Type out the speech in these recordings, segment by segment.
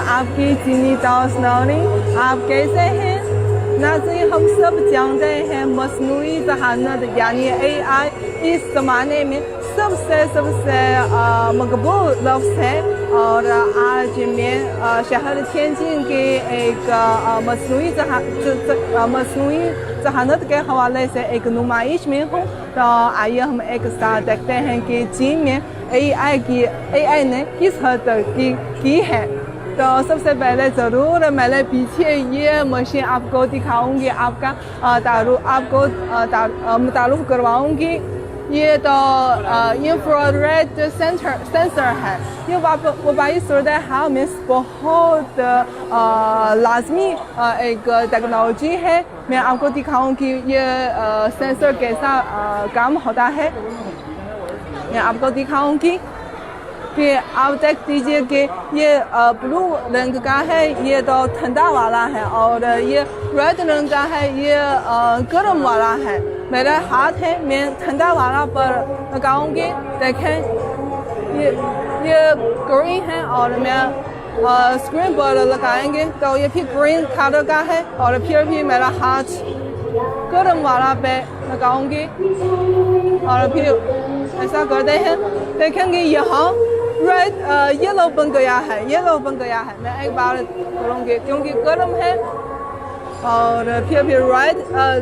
आपकी चीनी दोस्तानी, आप कैसे हैं? नाज़रीन, हम सब जानते हैं मसनूई ज़हानत यानी AI इस ज़माने में सबसे मकबूल लफ्ज़ है। और आज मैं शहर तिएनजिन के एक मसनूई ज़हानत के हवाले से एक नुमाइश में हूँ। तो आइए हम एक साथ देखते हैं कि चीन में AI ने किस हद तक की है। तो सबसे पहले ज़रूर मेरे पीछे ये मशीन आपको दिखाऊंगी, आपको मुतारुफ करवाऊंगी। ये तो इंफ्रारेड सेंसर है। ये वबाई सूरत हाल में बहुत लाजमी एक टेक्नोलॉजी है। मैं आपको दिखाऊंगी ये सेंसर कैसा काम होता है। मैं आपको दिखाऊंगी कि आप देख दीजिए कि ये ब्लू रंग का है, ये तो ठंडा वाला है, और ये रेड रंग का है, ये गर्म वाला है। मेरा हाथ है, मैं ठंडा वाला पर लगाऊंगी। देखें ये ग्रीन है और मैं स्क्रीन पर लगाएंगे तो ये फिर ग्रीन कलर का है, और फिर भी मेरा हाथ गर्म वाला पे लगाऊंगी और फिर ऐसा करते हैं। देखेंगे यहाँ येलो बन गया है। मैं एक बार करूँगी क्योंकि गर्म है, और फिर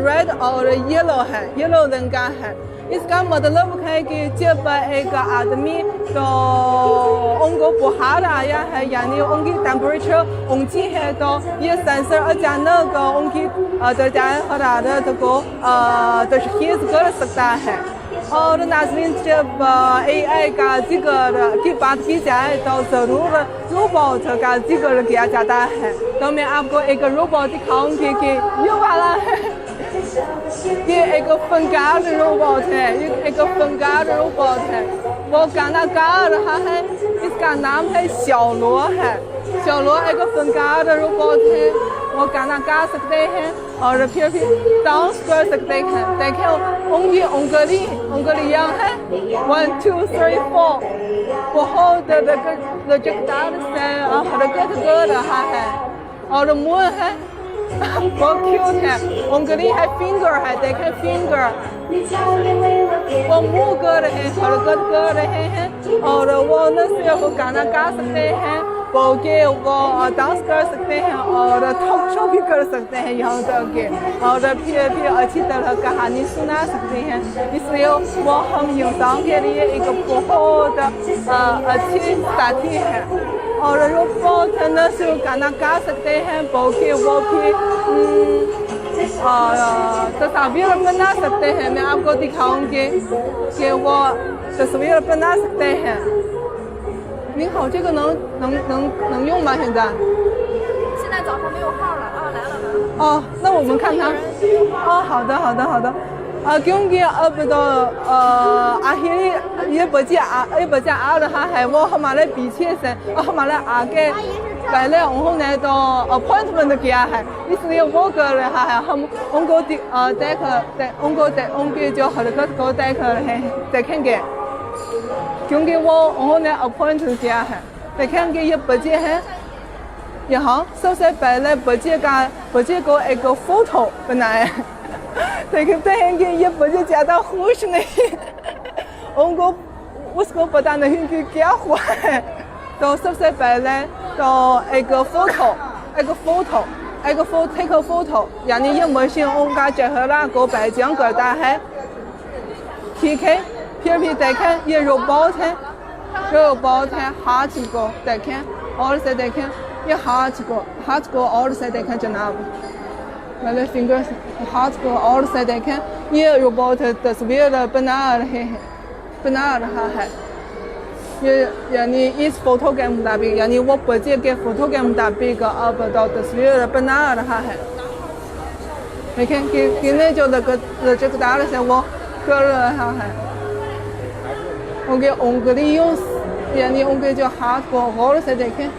रेड और येलो रंग का है। इसका मतलब है कि जब एक आदमी तो उनको बुखार आया है यानी उनकी टेम्परेचर ऊंची है, तो ये सेंसर अचानक उनकी दर्जाए हरारत को तशख़ीस कर सकता है। और नाज़रीन, जब AI का जिक्र की बात की जाए तो ज़रूर रोबोट का जिक्र किया जाता है। तो मैं आपको एक रोबोट दिखाऊंगी कि ये वाला है। ये एक फनकार रोबोट है, वो गाना गा रहा है। इसका नाम है xiaoluo है। xiaoluo एक फनकार रोबोट है, वो गाना गा सकते हैं और फिर भी डांस कर सकते हैं। देखिए उनकी उंगलियां हैं 1 2 3 4, बहुत लचकदार से हरकत कर रहा है। और मुंह है बहुत क्यूट है, उंगली है, फिंगर है। देखें फिंगर, वो मुंह कर रहे हैं, हरकत कर रहे हैं, और वो न सिर्फ गाना गा सकते हैं बल्कि वो डांस कर सकते हैं और टॉक शो भी कर सकते हैं यहाँ तक के, और फिर भी अच्छी तरह कहानी सुना सकते हैं। इसलिए वो हम इंसान के लिए एक बहुत अच्छी साथी है। और रोबोट न सिर्फ गाना गा सकते हैं बल्कि वो भी तस्वीर बना सकते हैं। मैं आपको दिखाऊंगी कि वो तस्वीर बना सकते हैं।您好，这个能用吗？现在？现在早上没有号了啊，来了。哦，那我们看看。哦，好的。क्योंकि अब तो आखिर ये बच्चा आ रहा है, वो हमारे पीछे से और हमारे आगे पहले उन्होंने तो अपॉइंटमेंट किया है, इसलिए वो कर रहा है। हम उनको उनकी जो हरकत को देखेंगे क्योंकि उन्होंने अपॉइंट किया है। देखेंगे ये बच्चे हैं, यहाँ सबसे पहले बच्चे को एक फोटो बनाया। देखते हैं कि ये बच्चे ज़्यादा खुश नहीं, उसको पता नहीं कि क्या हुआ है। तो सबसे पहले तो एक फोटो यानी ये मशीन उनका चेहरा को पहचान करता है। ठीक है, फिर भी देखें ये रोबोट है, हाथ को देखें और से देखें, ये हाथ को और से देखें जनाब, मेरे फिंगर हाथ को और से देखें। ये रोबोट तस्वीर बना रहा है। ये यानी इस फोटो के मुताबिक, यानी वो बच्चे के फोटो के मुताबिक अब तो तस्वीर बना रहा है। देखें कि कितने जो लचकदार से वो कर रहा है। उनके उंगलियों यानी उनके जो हाथ को गौर से देखें,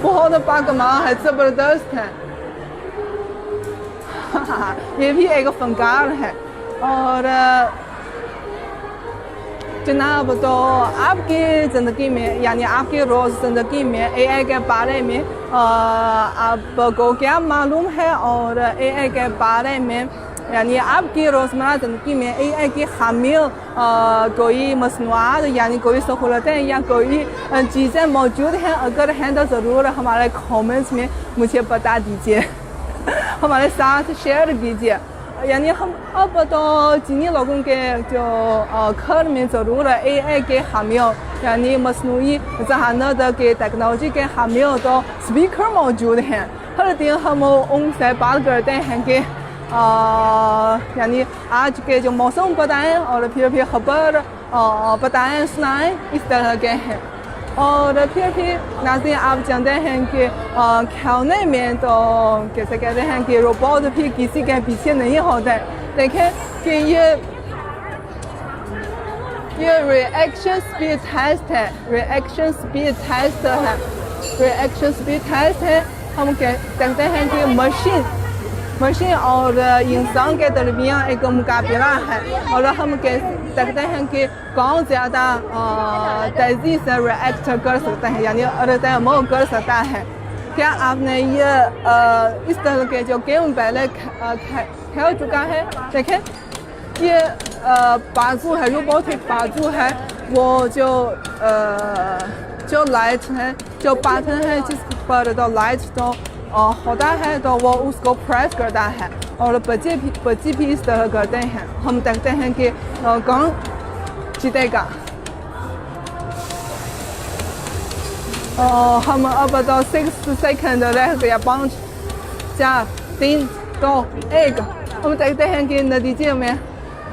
बहुत पाकमा है, जबरदस्त है। ये भी एक फनकार है। और जनाब तो आपकी ज़िंदगी में यानी आपकी रोज़ ज़िंदगी में एआई के बारे में आपको क्या मालूम है और एआई के बारे में यानी आपकी रोज़मर्रा ज़िंदगी में एआई की खामियों कोई मसनूआत यानी कोई सहूलतें या कोई चीज़ें मौजूद हैं, अगर हैं तो ज़रूर हमारे कमेंट्स में मुझे बता दीजिए हमारे साथ शेयर कीजिए। यानी हम अब तो चीनी लोगों के जो घर में ज़रूर एआई के खामियों यानी मसनूई ज़हानत के टेक्नोलॉजी के खामियों तो स्पीकर मौजूद हैं। हर दिन हम उनसे बात करते हैं कि यानी आज के जो मौसम बताएं और फिर खबर बताएं सुनाएं, इस तरह के हैं। और फिर नाज़रीन आप जानते हैं कि खेलने में तो कैसे कहते हैं कि रोबोट भी किसी के पीछे नहीं होते। देखें कि ये रिएक्शन स्पीड टेस्ट है, रिएक्शन स्पीड टेस्ट है, रिएक्शन स्पीड टेस्ट है। हम कहते हैं कि मशीन और इंसान के दरमियान एक मुकाबला है और हम कह सकते हैं कि कौन ज़्यादा तेज़ी से रिएक्ट कर सकता है यानी अमल कर सकता है। क्या आपने ये इस तरह के जो गेम पहले खेल चुका है? देखें ये बाजू है, रोबोटिक बाजू है, वो जो लाइट है, जो बटन है जिस पर तो लाइट तो होता है तो वो उसको प्रेस करता है और बच्चे भी इस तरह करते हैं। हम देखते हैं कि कौन जीतेगा। हम अब तो 6 सेकंड रह गया, 5 4 3 2 1। हम देखते हैं कि नतीजे में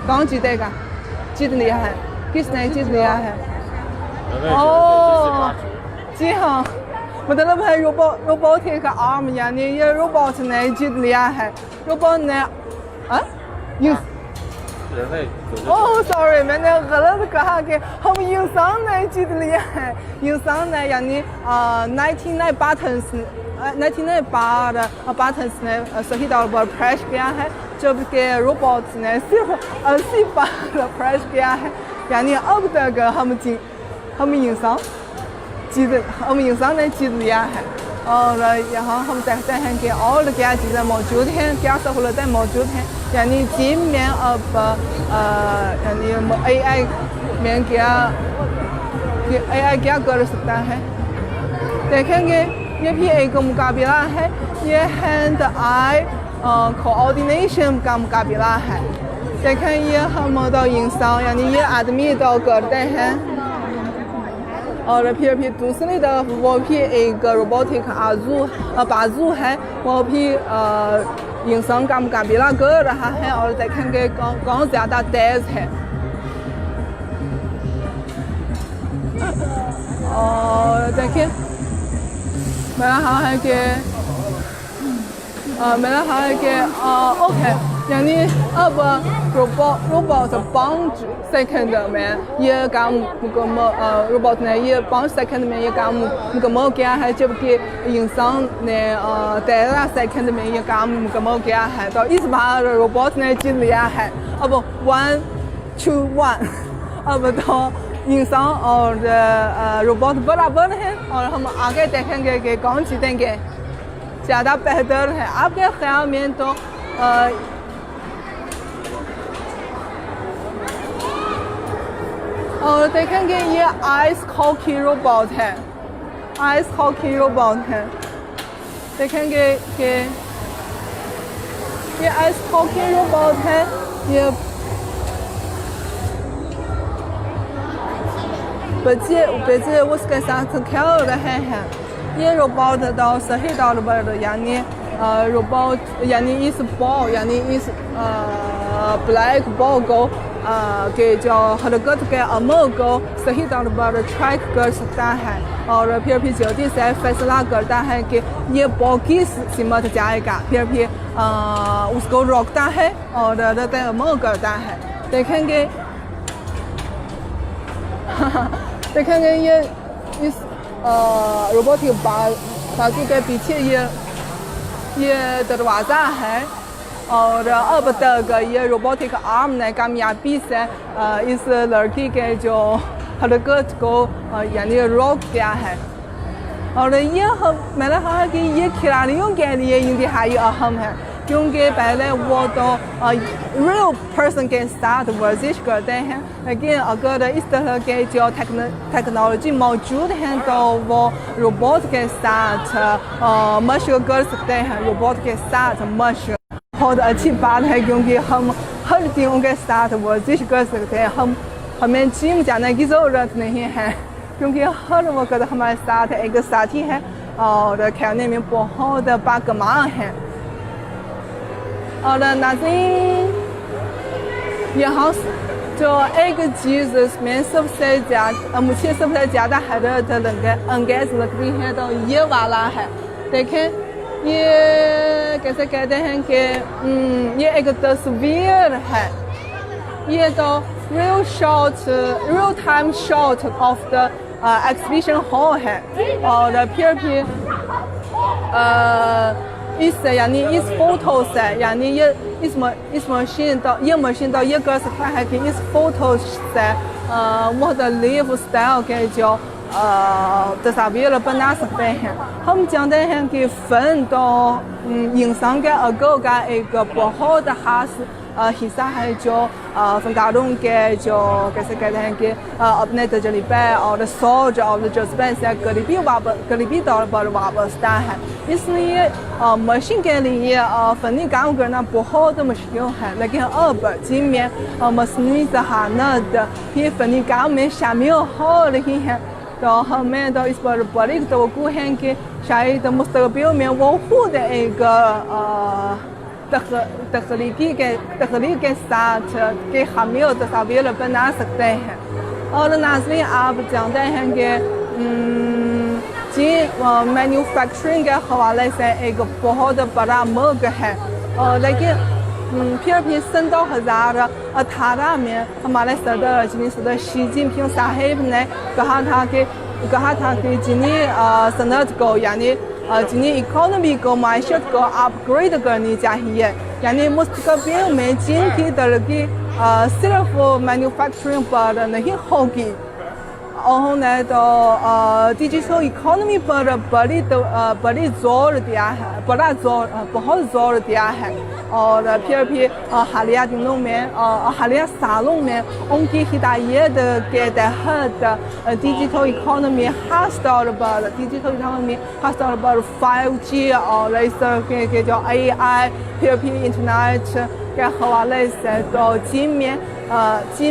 कौन जीतेगा, जीत लिया है, किसने जीत लिया है। जी हाँ, मतलब है रोबोटिक आर्म यानी ये रोबोट ने जीत लिया है। रोबोट ने सॉरी मैंने गलत कहा कि हम इंसान ने जीत लिया है। इंसान ने यानी 99 बार बटन्स ने सही तौर पर प्रेस किया है, जबकि रोबोट ने सिर्फ 80 बार प्रेस किया है। यानी अब तक हम इंसान ने जीत लिया है। और यहाँ हम देखते हैं कि और क्या चीज़ें मौजूद हैं, क्या सहूलतें मौजूद हैं। यानी जिम में अब यानी एआई में एआई क्या कर सकता है देखेंगे। ये भी एक मुकाबला है, ये हैंड आई कोऑर्डिनेशन का मुकाबला है। देखें ये हम तो इंसान यानी ये आदमी तो करते हैं और फिर दूसरी तरफ वो भी एक रोबोटिक बाजू है, वो भी इंसान का मुकाबला कर रहा है और देखेंगे कौन ज़्यादा तेज़ है। और देखिए मेरा हाल है कि ओके यानी अब रोबोट 5 सेकंड में ये काम रोबोट ने ये 5 सेकंड में ये काम मुकम्मल किया है, जबकि इंसान ने 13 सेकंड में ये काम मुकम्मल किया है। तो इस बार रोबोट ने जीत लिया है। अब 1 2 1 अब तो इंसान और रोबोट बराबर हैं और हम आगे देखेंगे कि कौन जीतेंगे, ज़्यादा बेहतर है आपके ख्याल में। तो और देखेंगे ये आइस हॉकी रोबोट है, आइस हॉकी रोबोट है। देखेंगे कि ये आइस हॉकी रोबोट है, ये बच्चे उसके साथ खेल रहे हैं। ये रोबोट तो सही तौर पर यानी रोबोट यानी इस बॉल यानी इस ब्लैक बॉल को के जो हरकत के अमल को सही तौर पर ट्रैक कर सकता है और फिर जल्दी से फैसला करता है कि ये बॉल किस सीमत जाएगा, फिर उसको रोकता है और रद्द अमल करता है। देखेंगे देखेंगे ये इस रोबोटिक बाजू के पीछे ये दरवाज़ा है और अब तक ये रोबोटिक आर्म ने कामयाबी से इस लड़की के जो हरकत को यानी रोक दिया है। और ये मैंने कहा कि ये खिलाड़ियों के लिए इंतहाई अहम है, क्योंकि पहले वो तो रियल पर्सन के साथ वर्जिश करते हैं, लेकिन अगर इस तरह के जो टेक्नोलॉजी मौजूद हैं तो वो रोबोट के साथ मशक कर सकते हैं। रोबोट के साथ मशक बहुत अच्छी बात है, क्योंकि हम हर दिन उनके साथ वर्जिश कर सकते हैं। हमें जिम जाने की ज़रूरत नहीं है, क्योंकि हर वक्त हमारे साथ एक साथी है और खेलने में बहुत बाकमाल है। और नाज़रीन, यहाँ जो एक चीज़ इसमें मुझे सबसे ज़्यादा हैरत अंगेज लगती है तो ये वाला है। देखें, ये कैसे कहते हैं कि ये एक तस्वीर है, ये तो real time shot of the exhibition hall है। और फिर इससे यानी इस फोटो से यानी इस मशीन तो ये कर सकता है कि इस फोटो से मुख्तलिफ स्टाइल के जो तस्वीर बना सकते हैं। हम जानते हैं कि फ़न तो इंसान के अगल का एक बहुत खास हिस्सा है, जो फनकारों के जो कैसे कहते हैं कि अपने तजर्बे और सोच और जज्बे से करीबी तौर पर वाबस्ता है। इसलिए मशीन के लिए फ़नी काम करना बहुत मुश्किल है, लेकिन अब जिनमें मसनूई ज़हानत भी फ़नी काम में शामिल हो रही है, तो हमें तो इस पर बड़ी तवक्को है कि शायद मुस्तक़बिल में वो खुद एक तख्लीक के साथ के हामिल तस्वीर बना सकते हैं। और नाज़रीन, आप जानते हैं कि मैन्युफैक्चरिंग के हवाले से एक बहुत बड़ा मुल्क है, और लेकिन फिर भी सन 2018 में हमारे सदर शी जिनपिंग साहिब ने कहा था कि चीनी सनत को यानी चीनी इकोनॉमी को मायशत को अपग्रेड करनी चाहिए। यानी मुस्तक़बिल में चीन की तरक्की सिर्फ मैन्युफैक्चरिंग पर नहीं होगी। उन्होंने तो डिजिटल इकोनॉमी पर बहुत जोर दिया है। और फिर भी हालिया दिनों में हालिया सालों में उनकी हिदायत के तहत डिजिटल इकोनॉमी खास तौर पर 5G और इस तरह के जो AI फिर भी इंटरनेट के हवाले से तो चीन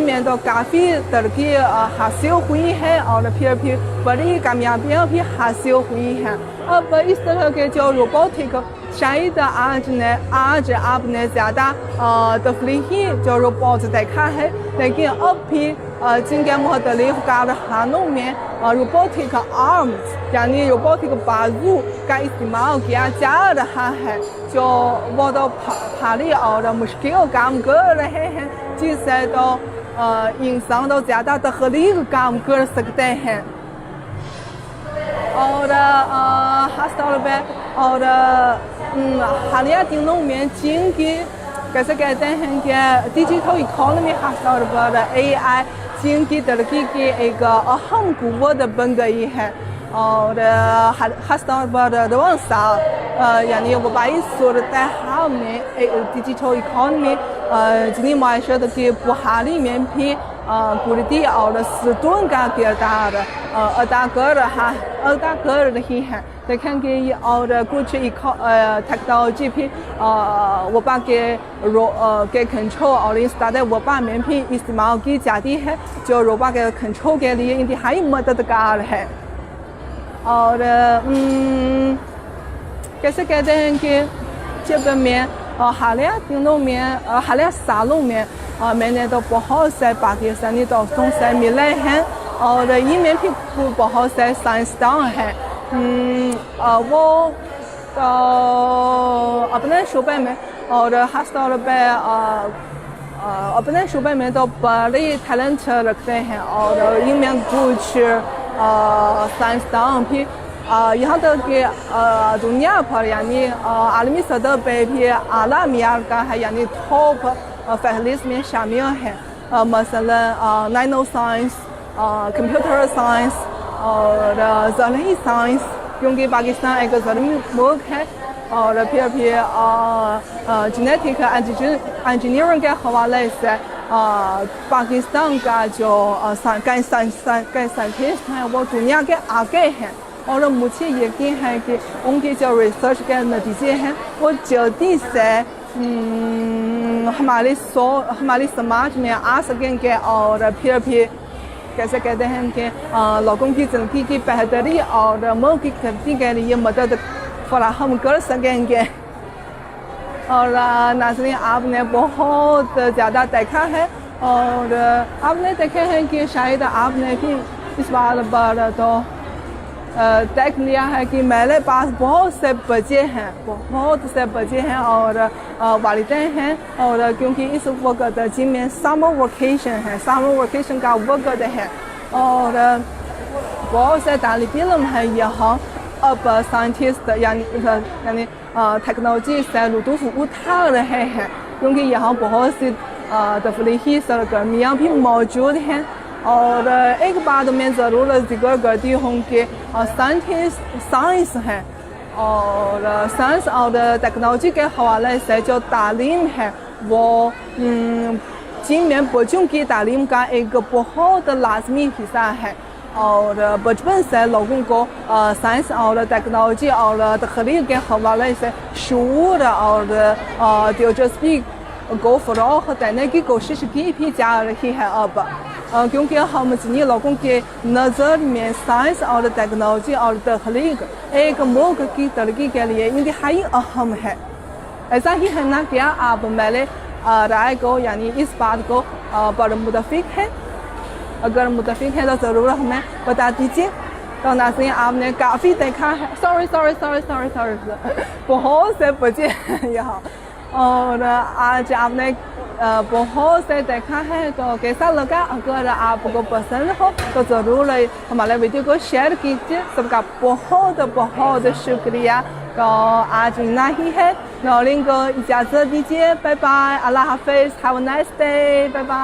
में तो काफ़ी तरक्की हासिल हुई है और फिर भी बड़ी कामयाबियाँ भी हासिल हुई हैं। अब इस तरह के जो रोबोटिक शायद आज आपने ज़्यादा तफरीही जो रोबोट देखा है, लेकिन अब भी जिनके मुख्तलिफ कारखानों में रोबोटिक आर्म्स यानी रोबोटिक बाजू का इस्तेमाल किया जा रहा है, जो वो तो भारी और मुश्किल काम कर रहे हैं, जिससे तो इंसान तो ज़्यादा तख्लीक काम कर सकते हैं। और खास तौर पर और हालिया दिनों में चीन की कैसे कहते हैं कि डिजिटल इकोनॉमी खास तौर पर AI चीन की तरक्की की एक अहम कुव्वत बन गई है। और खास तौर पर रवान साल यानी वबाई सूरत हाल में डिजिटल इकोनॉमी चीनी माशरत की बहाली में भी कुर्दी और सुकून का किरदार अदा कर रही है। देखेंगे और कुछ टेक्नोलॉजी भी वबा के कंट्रोल और इस तरह वबा में भी इस्तेमाल की जाती है, जो वबा के कंट्रोल के लिए इंतहाई मददगार है। और कैसे कहते हैं कि जब मैं हालिया सालों में मैंने तो बहुत से पाकिस्तानी दोस्तों से मिले हैं और इनमें भी बहुत से साइंसदान हैं। वो तो अपने शोबे में और ख़ास तौर पर अपने शोबे में तो बड़ी टैलेंट रखते हैं और इनमें कुछ साइंसदान भी यहाँ तक कि दुनिया भर यानी आलमी सतह पे भी आला मियार का है यानी टॉप फहरिस्त में शामिल है। मसलन नैनो साइंस, कंप्यूटर साइंस और ज़रूरी साइंस, क्योंकि पाकिस्तान एक ज़रूरी मुल्क है। और फिर भी जेनेटिक इंजीनियरिंग के हवाले से पाकिस्तान का जो साइंटिस्ट हैं वो दुनिया के आगे हैं। और मुझे यकीन है कि उनकी जो रिसर्च के नतीजे हैं वो जल्दी से हमारे समाज में आ सकेंगे और फिर भी कैसे कहते हैं कि लोगों की ज़िंदगी की बेहतरी और मुल्क की तरक्की के लिए मदद फराहम कर सकेंगे। और नाज़रीन, आपने बहुत ज़्यादा देखा है और आपने देखे हैं कि शायद आपने भी इस बार पर तो देख लिया है कि मेरे पास बहुत से बच्चे हैं और वालिदैन हैं। और क्योंकि इस वक्त जिनमें समर वेकेशन का वक्त है और बहुत से तालिब इल्म है यहाँ अब साइंटिस्ट यानी टेक्नोलॉजी से लुत्फ़ उठा रहे हैं, क्योंकि यहाँ बहुत सी तफरीही सरगर्मियाँ भी मौजूद हैं। और एक बात मैं ज़रूर जिक्र करती हूँ कि साइंस है और साइंस और टेक्नोलॉजी के हवाले से जो तालीम है वो जिनमें बच्चों की तालीम का एक बहुत लाजमी हिस्सा है। और बचपन से लोगों को साइंस और टेक्नोलॉजी और तकरीर के हवाले से शऊर और दिलचस्पी को फ़रोग़ देने की कोशिश की भी जा रही है अब, क्योंकि हम जिन लोगों के नज़र में साइंस और टेक्नोलॉजी और तख्लीक एक मुल्क की तरक्की के लिए इंतहाई अहम है। ऐसा ही है ना? क्या आप मेरे राय को यानी इस बात को पर मुतफ़िक है? अगर मुतफ़िक है तो ज़रूर हमें बता दीजिए। तो नाज़रीन, आपने काफ़ी देखा है, सॉरी बहुत से बच्चे हैं यहाँ और आज आपने बहुत से देखा है। तो कैसा लगा? अगर आपको पसंद हो तो ज़रूर हमारे वीडियो को शेयर कीजिए। सबका बहुत शुक्रिया। तो आज इतना ही है। नौरीन को इजाज़त दीजिए। बाय बाय, अल्लाह हाफ़िज़, have a nice day, bye bye.